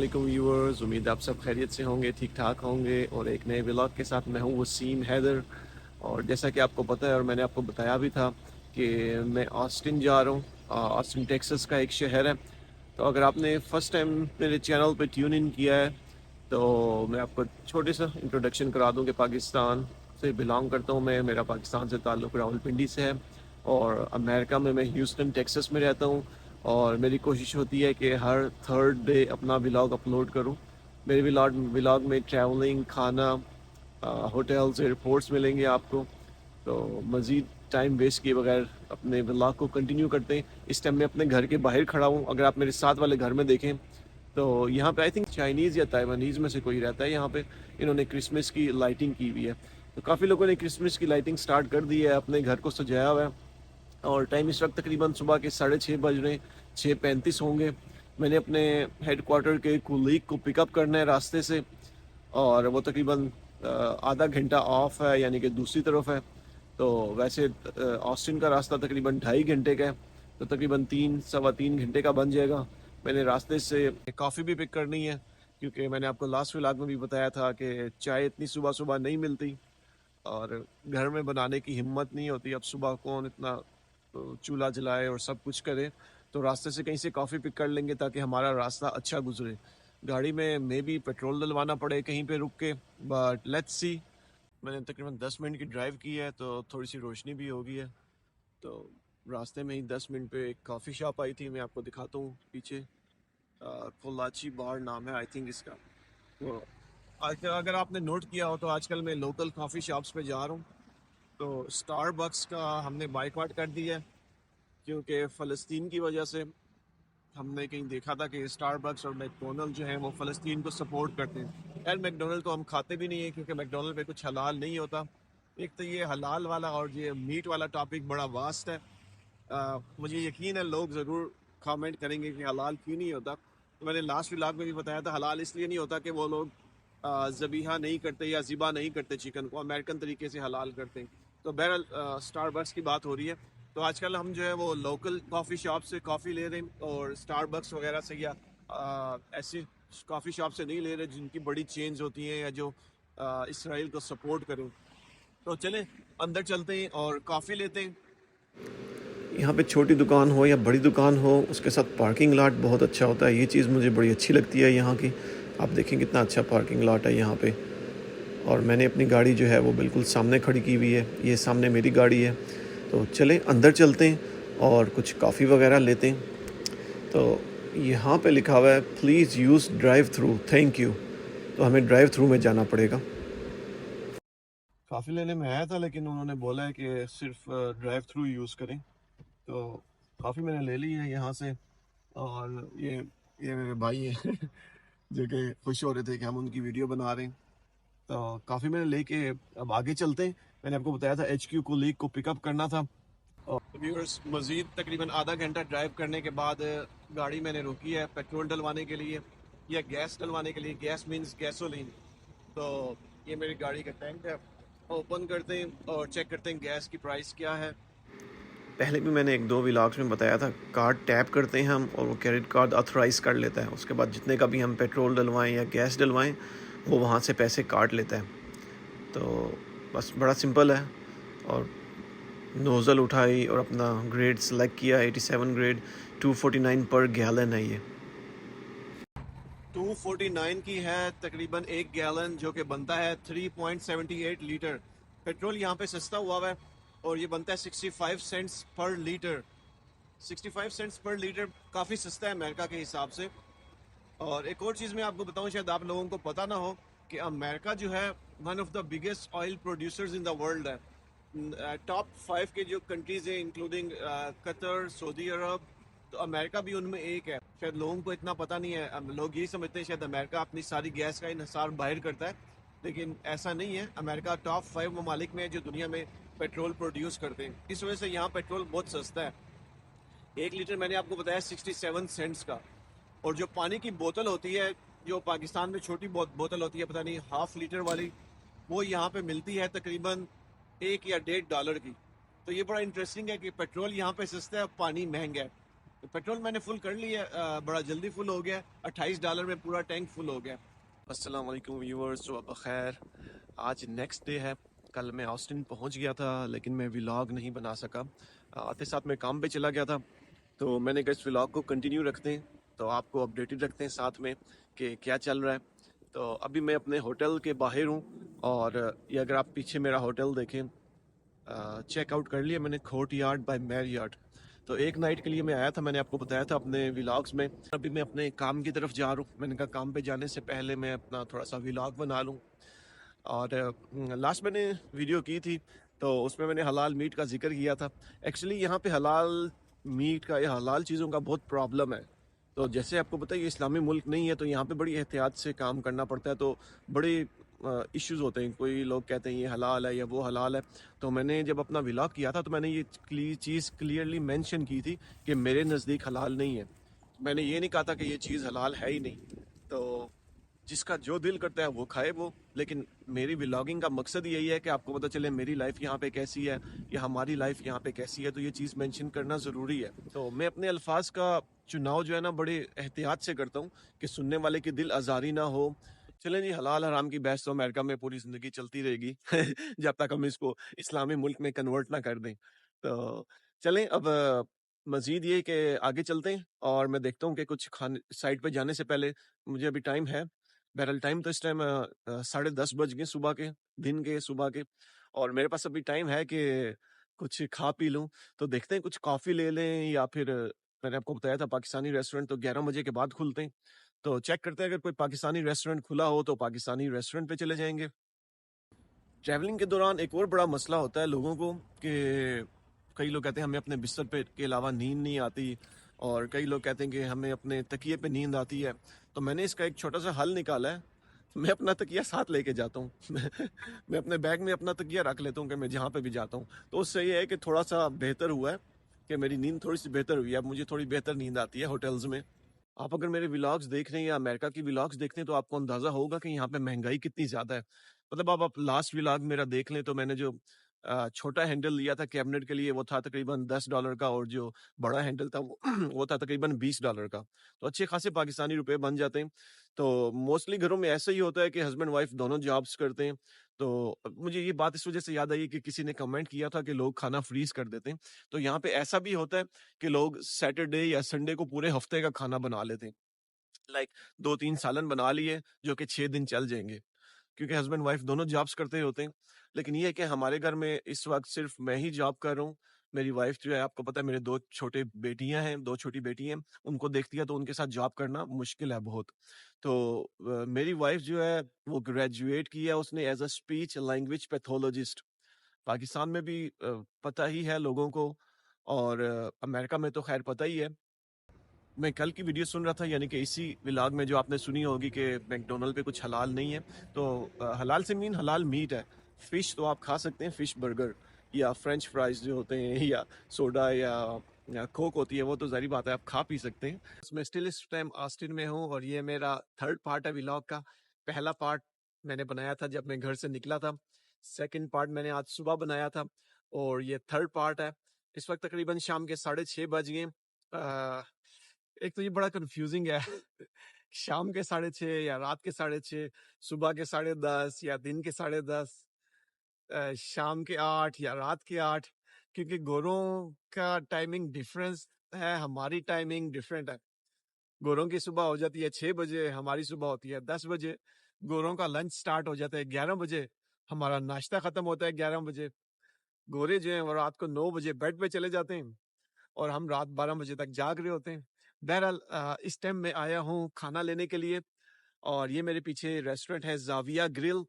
वालेकुम व्यूअर्स, उम्मीद आप सब खैरियत से होंगे, ठीक ठाक होंगे। और एक नए व्लॉग के साथ मैं हूं वसीम हैदर। और जैसा कि आपको पता है और मैंने आपको बताया भी था कि मैं ऑस्टिन जा रहा हूं। ऑस्टिन टेक्सास का एक शहर है। तो अगर आपने फ़र्स्ट टाइम मेरे चैनल पे ट्यून इन किया है तो मैं आपको छोटे सा इंट्रोडक्शन करा दूं कि पाकिस्तान से बिलोंग करता हूं मैं। मेरा पाकिस्तान से ताल्लुक़ रावलपिंडी से है और अमेरिका में मैं ह्यूस्टन टेक्सास में रहता हूं। और मेरी कोशिश होती है कि हर थर्ड डे अपना व्लॉग अपलोड करूं। मेरे व्लॉग में ट्रैवलिंग, खाना, होटल्स, एयरपोर्ट्स मिलेंगे आपको। तो मज़ीद टाइम वेस्ट किए बगैर अपने व्लॉग को कंटिन्यू करते हैं। इस टाइम मैं अपने घर के बाहर खड़ा हूँ। अगर आप मेरे साथ वाले घर में देखें तो यहाँ पे आई थिंक चाइनीज़ या ताइवानीज़ में से कोई रहता है। यहाँ पे इन्होंने क्रिसमस की लाइटिंग की हुई है। तो काफ़ी लोगों ने क्रिसमस की लाइटिंग स्टार्ट कर दी है, अपने घर को सजाया हुआ है। और टाइम इस वक्त तकरीबन सुबह के 6:30 बज रहे हैं, 6:35 होंगे। मैंने अपने हेड क्वार्टर के कुलीग को पिकअप करना है रास्ते से और वो तकरीबन आधा घंटा ऑफ है, यानी कि दूसरी तरफ है। तो वैसे ऑस्टिन का रास्ता तकरीबन 2.5 घंटे का है, तो तकरीबन 3 सवा 3 घंटे का बन जाएगा। मैंने रास्ते से कॉफ़ी भी पिक करनी है क्योंकि मैंने आपको लास्ट व्लॉग में भी बताया था कि चाय इतनी सुबह सुबह नहीं मिलती और घर में बनाने की हिम्मत नहीं होती। अब सुबह कौन इतना चूल्हा जलाए और सब कुछ करे। तो रास्ते से कहीं से कॉफ़ी पिक कर लेंगे ताकि हमारा रास्ता अच्छा गुजरे। गाड़ी में मे भी पेट्रोल डलवाना पड़े कहीं पे रुक के, बट लेट्स सी। मैंने तकरीबन 10 मिनट की ड्राइव की है तो थोड़ी सी रोशनी भी हो गई है। तो रास्ते में ही 10 मिनट पे एक कॉफ़ी शॉप आई थी, मैं आपको दिखाता हूँ पीछे। कोलाची बार नाम है आई थिंक इसका। तो अगर आपने नोट किया हो तो आजकल मैं लोकल कॉफ़ी शॉप्स पे जा रहा हूँ। तो स्टारबक्स का हमने बाइकआउट कर दिया है क्योंकि फ़लस्तीन की वजह से हमने कहीं देखा था कि स्टारबक्स और मैकडोनल्ड जो है वो फ़लस्तीन को सपोर्ट करते हैं। यार मैकडोनल्ड तो हम खाते भी नहीं है क्योंकि मैकडोनल्ड पे कुछ हलाल नहीं होता। एक तो ये हलाल वाला और ये मीट वाला टॉपिक बड़ा वास्ट है। मुझे यकीन है लोग ज़रूर कमेंट करेंगे कि हलाल क्यों नहीं होता। तो मैंने लास्ट व्लॉग में भी बताया था हलाल इसलिए नहीं होता कि वो लोग ज़बीहा नहीं करते या ज़िबा नहीं करते चिकन को, अमेरिकन तरीके से हलाल करते हैं। तो बहरहाल स्टारबक्स की बात हो रही है। तो आजकल हम जो है वो लोकल कॉफ़ी शॉप से कॉफ़ी ले रहे हैं और स्टारबक्स वगैरह से या ऐसी कॉफ़ी शॉप से नहीं ले रहे जिनकी बड़ी चेंज होती हैं या जो इसराइल को सपोर्ट करें। तो चलें अंदर चलते हैं और कॉफ़ी लेते हैं। यहाँ पे छोटी दुकान हो या बड़ी दुकान हो, उसके साथ पार्किंग लॉट बहुत अच्छा होता है। ये चीज़ मुझे बड़ी अच्छी लगती है यहाँ की। आप देखें कितना अच्छा पार्किंग लॉट है यहाँ पे। और मैंने अपनी गाड़ी जो है वो बिल्कुल सामने खड़ी की हुई है, ये सामने मेरी गाड़ी है। तो चलें अंदर चलते हैं और कुछ कॉफ़ी वगैरह लेते हैं। तो यहाँ पे लिखा हुआ है please use drive through, thank you. तो हमें ड्राइव थ्रू में जाना पड़ेगा। काफ़ी लेने में आया था लेकिन उन्होंने बोला है कि सिर्फ ड्राइव थ्रू यूज़ करें। तो काफ़ी मैंने ले ली है यहाँ से। और ये मेरे भाई हैं जो कि खुश हो रहे थे कि हम उनकी वीडियो बना रहे हैं। तो काफ़ी मैंने लेके अब आगे चलते हैं। मैंने आपको बताया था HQ को लीग को पिकअप करना था। और व्यूअर्स मज़ीद तकरीबन आधा घंटा ड्राइव करने के बाद गाड़ी मैंने रोकी है पेट्रोल डलवाने के लिए या गैस डलवाने के लिए। Gas means gasoline. तो ये मेरी गाड़ी का टैंक है। ओपन करते हैं और चेक करते हैं गैस की प्राइस क्या है। पहले भी मैंने 1-2 व्लॉग्स में बताया था, कार्ड टैप करते हैं हम और वो क्रेडिट कार्ड ऑथराइज़ कर लेता है। उसके बाद जितने का भी हम पेट्रोल डलवाएं या गैस डलवाएं वो वहाँ से पैसे काट लेता है। तो बस बड़ा सिंपल है। और नोज़ल उठाई और अपना ग्रेड सेलेक्ट किया, 87 ग्रेड, 249 पर गैलन है ये। 249 की है तकरीबन 1 गैलन, जो कि बनता है 3.78 लीटर। पेट्रोल यहाँ पे सस्ता हुआ है और ये बनता है 65 cents per litre. 65 cents per litre काफ़ी सस्ता है अमेरिका के हिसाब से। और एक और चीज़ मैं आपको बताऊं, शायद आप लोगों को पता ना हो कि अमेरिका जो है one of the biggest oil producers in the world है। टॉप 5 के जो कंट्रीज़ हैं इंक्लूडिंग कतर, सऊदी अरब, तो अमेरिका भी उनमें एक है। शायद लोगों को इतना पता नहीं है। लोग यही समझते हैं शायद अमेरिका अपनी सारी गैस का इन्हिसार बाहर करता है, लेकिन ऐसा नहीं है। अमेरिका टॉप 5 ममालिक में है जो दुनिया में पेट्रोल प्रोड्यूस करते हैं। इस वजह से यहाँ पेट्रोल बहुत सस्ता है। 1 लीटर मैंने आपको बताया 67 सेंट्स का। और जो पानी की बोतल होती है, जो पाकिस्तान में छोटी बोतल होती है, पता नहीं ½ लीटर वाली, वो यहाँ पे मिलती है तकरीबन $1 या $1.5 की। तो ये बड़ा इंटरेस्टिंग है कि पेट्रोल यहाँ पे सस्ता है, पानी महंगा है। पेट्रोल मैंने फुल कर लिया, बड़ा जल्दी फुल हो गया। $28 में पूरा टैंक फुल हो गया। अस्सलाम वालेकुम व्यूअर्स, सुबह खैर। आज नेक्स्ट डे है। कल मैं ऑस्टिन पहुंच गया था लेकिन मैं व्लॉग नहीं बना सका। आते साथ मैं काम पे चला गया था, तो मैंने कहा इस व्लॉग को कंटिन्यू रखते हैं, तो आपको अपडेटेड रखते हैं साथ में कि क्या चल रहा है। तो अभी मैं अपने होटल के बाहर हूँ और ये अगर आप पीछे मेरा होटल देखें, चेकआउट कर लिया मैंने, कोर्ट यार्ड बाय मैरियट। तो एक नाइट के लिए मैं आया था, मैंने आपको बताया था अपने व्लॉग्स में। अभी मैं अपने काम की तरफ जा रहा हूँ, मैंने कहा काम पे जाने से पहले मैं अपना थोड़ा सा व्लॉग बना लूँ। और लास्ट मैंने वीडियो की थी तो उसमें मैंने हलाल मीट का जिक्र किया था। एक्चुअली यहाँ पे हलाल मीट का या हलाल चीज़ों का बहुत प्रॉब्लम है। तो जैसे आपको पता है ये इस्लामी मुल्क नहीं है, तो यहाँ पे बड़ी एहतियात से काम करना पड़ता है। तो बड़े इश्यूज होते हैं, कोई लोग कहते हैं ये हलाल है या वो हलाल है। तो मैंने जब अपना व्लॉग किया था तो मैंने ये चीज़ क्लियरली मेंशन की थी कि मेरे नज़दीक हलाल नहीं है। मैंने ये नहीं कहा था कि ये चीज़ हलाल है ही नहीं। तो जिसका जो दिल करता है वो खाए वो। लेकिन मेरी व्लॉगिंग का मकसद यही है कि आपको पता चले मेरी लाइफ यहाँ पे कैसी है या हमारी लाइफ यहाँ पे कैसी है, तो ये चीज़ मेंशन करना ज़रूरी है। तो मैं अपने अल्फाज का चुनाव जो है ना बड़े एहतियात से करता हूँ कि सुनने वाले की दिल आज़ारी ना हो। चलें जी, हलाल हराम की बहस तो अमेरिका में पूरी ज़िंदगी चलती रहेगी जब तक हम इसको इस्लामी मुल्क में कन्वर्ट ना कर दें। तो चलें अब मज़ीद ये कि आगे चलते हैं और मैं देखता हूँ कि कुछ खाने साइड पे जाने से पहले, मुझे अभी टाइम है। बहरहाल टाइम तो इस टाइम 10:30 बज गए सुबह के, दिन के सुबह के। और मेरे पास अभी टाइम है कि कुछ खा पी लूँ। तो देखते हैं कुछ कॉफ़ी ले लें या फिर मैंने आपको बताया था पाकिस्तानी रेस्टोरेंट तो 11 बजे के बाद खुलते हैं। तो चेक करते हैं, अगर कोई पाकिस्तानी रेस्टोरेंट खुला हो तो पाकिस्तानी रेस्टोरेंट पे चले जाएंगे। ट्रैवलिंग के दौरान एक और बड़ा मसला होता है लोगों को कि कई लोग कहते हैं हमें अपने बिस्तर पे के अलावा नींद नहीं आती, और कई लोग कहते हैं कि हमें अपने तकिए पे नींद आती है। तो मैंने इसका एक छोटा सा हल निकाला है। मैं अपना तकिया साथ लेके जाता हूँ मैं अपने बैग में अपना तकिया रख लेता हूँ कि मैं जहाँ पे भी जाता हूँ। तो उससे ये है कि थोड़ा सा बेहतर हुआ है कि मेरी नींद थोड़ी सी बेहतर हुई है। अब मुझे थोड़ी बेहतर नींद आती है होटल्स में। आप अगर मेरे व्लॉग्स देख रहे हैं या अमेरिका की व्लॉग्स देखते हैं तो आपको अंदाजा होगा कि यहाँ पे महंगाई कितनी ज्यादा है। मतलब आप लास्ट व्लॉग मेरा देख लें तो मैंने जो छोटा हैंडल लिया था कैबिनेट के लिए वो था तकरीबन $10 का, और जो बड़ा हैंडल था वो वो था तकरीबन $20 का। तो अच्छे खासे पाकिस्तानी रुपए बन जाते हैं। तो मोस्टली घरों में ऐसा ही होता है कि हस्बैंड वाइफ दोनों जॉब्स करते हैं। तो मुझे ये बात इस वजह से याद आई कि किसी ने कमेंट किया था कि लोग खाना फ्रीज कर देते हैं। तो यहाँ पे ऐसा भी होता है कि लोग सैटरडे या संडे को पूरे हफ्ते का खाना बना लेते हैं। लाइक 2-3 सालन बना लिए जो कि 6 दिन चल जाएँगे, क्योंकि हस्बैंड वाइफ दोनों जॉब्स करते होते हैं। लेकिन ये है कि हमारे घर में इस वक़्त सिर्फ़ मैं ही जॉब कर रहा हूँ। मेरी वाइफ जो है, आपको पता है मेरे 2 छोटे बेटियाँ हैं, 2 छोटी बेटी हैं, उनको देखती है तो उनके साथ जॉब करना मुश्किल है बहुत। तो मेरी वाइफ जो है वो ग्रेजुएट की है उसने as a speech language pathologist. Pakistan में भी पता ही है लोगों को, और अमेरिका में तो ख़ैर पता ही है। मैं कल की वीडियो सुन रहा था, यानी कि इसी व्लॉग में जो आपने सुनी होगी कि मैकडॉनल्ड पे कुछ हलाल नहीं है। तो हलाल से मीन हलाल मीट है। फ़िश तो आप खा सकते हैं, फ़िश बर्गर या फ्रेंच फ्राइज़ जो होते हैं या सोडा या कोक होती है, वो तो ज़ाहिर बात है आप खा पी सकते हैं। मैं स्टिल इस टाइम ऑस्टिन में हूँ और ये मेरा थर्ड पार्ट है व्लॉग का। पहला पार्ट मैंने बनाया था जब मैं घर से निकला था। सेकंड पार्ट मैंने आज सुबह बनाया था और ये थर्ड पार्ट है। इस वक़्त तकरीबन शाम के 6:30 बज गए। अ एक तो ये बड़ा कन्फ्यूजिंग है शाम के 6:30 या रात के 6:30, सुबह के 10:30 या दिन के 10:30, शाम के 8 या रात के 8, क्योंकि गोरों का टाइमिंग डिफरेंस है, हमारी टाइमिंग डिफरेंट है। गोरों की सुबह हो जाती है 6 बजे, हमारी सुबह होती है 10 बजे। गोरों का लंच स्टार्ट हो जाता है 11 बजे, हमारा नाश्ता खत्म होता है 11 बजे। गोरे जो हैं वो रात को 9 बजे बेड पे चले जाते हैं और हम रात 12 बजे तक जाग रहे होते हैं। बहरहाल इस टाइम मैं आया हूँ खाना लेने के लिए और ये मेरे पीछे रेस्टोरेंट है ज़ाविया ग्रिल।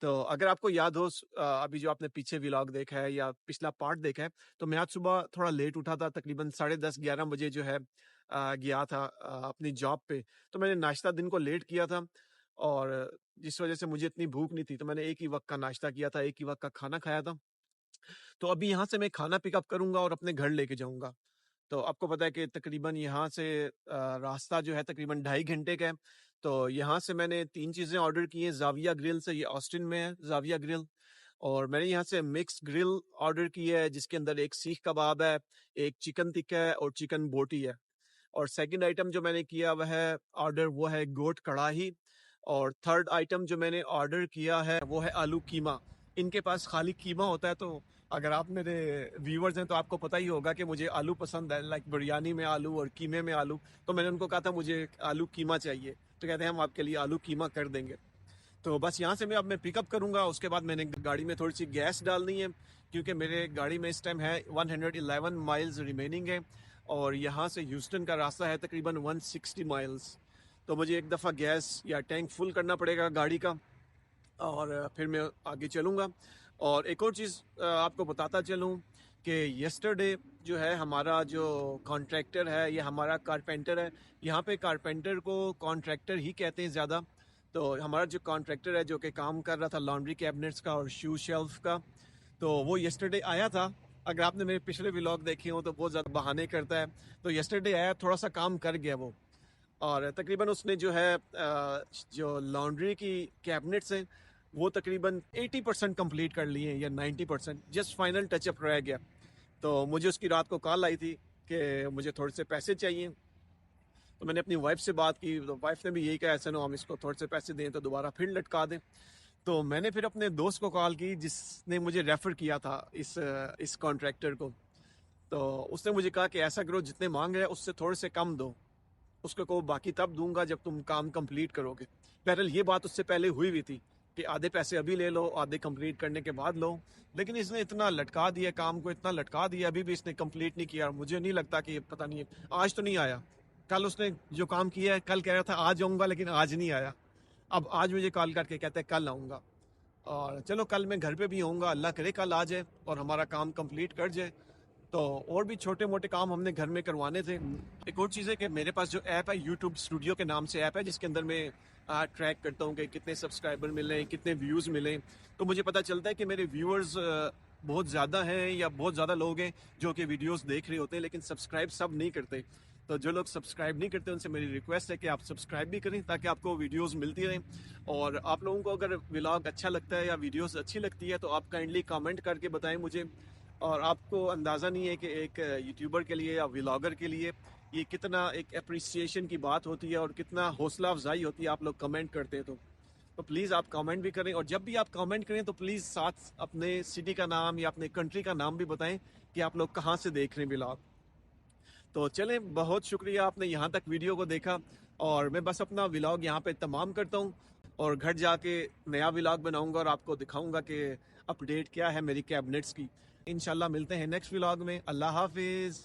तो अगर आपको याद हो अभी जो आपने पीछे व्लॉग देखा है या पिछला पार्ट देखा है, तो मैं आज सुबह थोड़ा लेट उठा था, तकरीबन 10:30-11 बजे जो है गया था अपनी जॉब पे। तो मैंने नाश्ता दिन को लेट किया था और जिस वजह से मुझे इतनी भूख नहीं थी, तो मैंने एक ही वक़्त का नाश्ता किया था, एक ही वक़्त का खाना खाया था। तो अभी यहाँ से मैं खाना पिकअप करूँगा और अपने घर लेके जाऊँगा। तो आपको पता है कि तकरीबन यहाँ से रास्ता जो है तकरीबन 2.5 घंटे का है। तो यहाँ से मैंने 3 चीज़ें ऑर्डर की हैं ज़ाविया ग्रिल से, ये ऑस्टिन में है ज़ाविया ग्रिल। और मैंने यहाँ से मिक्स ग्रिल ऑर्डर की है जिसके अंदर एक सीख कबाब है, एक चिकन टिक्का है और चिकन बोटी है। और सेकंड आइटम जो मैंने किया वह है ऑर्डर, वो है गोट कढ़ाई। और थर्ड आइटम जो मैंने ऑर्डर किया है वो है आलू कीमा। इनके पास खाली कीमा होता है, तो अगर आप मेरे व्यूवर्स हैं तो आपको पता ही होगा कि मुझे आलू पसंद है, लाइक बिरयानी में आलू और कीमे में आलू। तो मैंने उनको कहा था मुझे आलू कीमा चाहिए, तो कहते हैं हम आपके लिए आलू कीमा कर देंगे। तो बस यहाँ से मैं पिकअप करूँगा। उसके बाद मैंने गाड़ी में थोड़ी सी गैस डालनी है, क्योंकि मेरे गाड़ी में इस टाइम है 111 माइल्स रिमेनिंग है, और यहाँ से ह्यूस्टन का रास्ता है तकरीबन 160 माइल्स। तो मुझे एक दफ़ा गैस या टैंक फुल करना पड़ेगा गाड़ी का, और फिर मैं आगे चलूँगा। और एक और चीज़ आपको बताता चलूँ कि यस्टरडे जो है हमारा जो कॉन्ट्रैक्टर है, ये हमारा कारपेंटर है। यहाँ पे कारपेंटर को कॉन्ट्रैक्टर ही कहते हैं ज़्यादा। तो हमारा जो कॉन्ट्रैक्टर है जो कि काम कर रहा था लॉन्ड्री कैबिनेट्स का और शू शेल्फ का, तो वो यस्टरडे आया था। अगर आपने मेरे पिछले व्लॉग देखे हो तो बहुत ज़्यादा बहाने करता है। तो यस्टरडे आया, थोड़ा सा काम कर गया वो, और तकरीबन उसने जो है जो लॉन्ड्री की कैबिनेट्स हैं वो तकरीबन 80% कंप्लीट कर लिए हैं, या 90%, जस्ट फाइनल टचअप रह गया। तो मुझे उसकी रात को कॉल आई थी कि मुझे थोड़े से पैसे चाहिए। तो मैंने अपनी वाइफ से बात की, तो वाइफ ने भी यही कहा ऐसा ना हम इसको थोड़े से पैसे दें तो दोबारा फिर लटका दें। तो मैंने फिर अपने दोस्त को कॉल की जिसने मुझे रेफ़र किया था इस कॉन्ट्रैक्टर को। तो उसने मुझे कहा कि ऐसा करो, जितने मांग रहे हैं उससे थोड़े से कम दो, उसको कहो बाकी तब दूंगा जब तुम काम कंप्लीट करोगे। बहरहाल ये बात उससे पहले हुई हुई थी कि आधे पैसे अभी ले लो, आधे कंप्लीट करने के बाद लो। लेकिन इसने इतना लटका दिया काम को, इतना लटका दिया, अभी भी इसने कंप्लीट नहीं किया। मुझे नहीं लगता कि, पता नहीं, आज तो नहीं आया। कल उसने जो काम किया है, कल कह रहा था आज आऊँगा, लेकिन आज नहीं आया। अब आज मुझे कॉल करके कहते हैं कल आऊँगा। और चलो कल मैं घर पे भी होऊंगा, अल्लाह करे कल आ जाए और हमारा काम कंप्लीट कर जाए। तो और भी छोटे मोटे काम हमने घर में करवाने थे। एक और चीज़ है कि मेरे पास जो ऐप है यूट्यूब स्टूडियो के नाम से ऐप है, जिसके अंदर मैं ट्रैक करता हूँ कि कितने सब्सक्राइबर मिले, कितने व्यूज़ मिले। तो मुझे पता चलता है कि मेरे व्यूअर्स बहुत ज़्यादा हैं, या बहुत ज़्यादा लोग हैं जो कि वीडियोस देख रहे होते हैं, लेकिन सब्सक्राइब सब नहीं करते। तो जो लोग सब्सक्राइब नहीं करते उनसे मेरी रिक्वेस्ट है कि आप सब्सक्राइब भी करें, ताकि आपको वीडियोस मिलती रहें। और आप लोगों को अगर व्लॉग अच्छा लगता है या वीडियोस अच्छी लगती है तो आप काइंडली कमेंट करके बताएं मुझे। और आपको अंदाज़ा नहीं है कि एक यूट्यूबर के लिए या व्लॉगर के लिए ये कितना एक अप्रिसिएशन की बात होती है और कितना हौसला अफजाई होती है आप लोग कमेंट करते हैं। तो प्लीज़ आप कमेंट भी करें, और जब भी आप कमेंट करें तो प्लीज़ साथ अपने सिटी का नाम या अपने कंट्री का नाम भी बताएं कि आप लोग कहाँ से देख रहे हैं व्लॉग। तो चलें, बहुत शुक्रिया आपने यहाँ तक वीडियो को देखा, और मैं बस अपना व्लॉग यहाँ पे तमाम करता हूँ, और घर जाके नया व्लॉग बनाऊँगा और आपको दिखाऊँगा कि अपडेट क्या है मेरी कैबिनेट्स की। इंशाल्लाह मिलते हैं नेक्स्ट व्लॉग में। अल्लाह हाफिज़।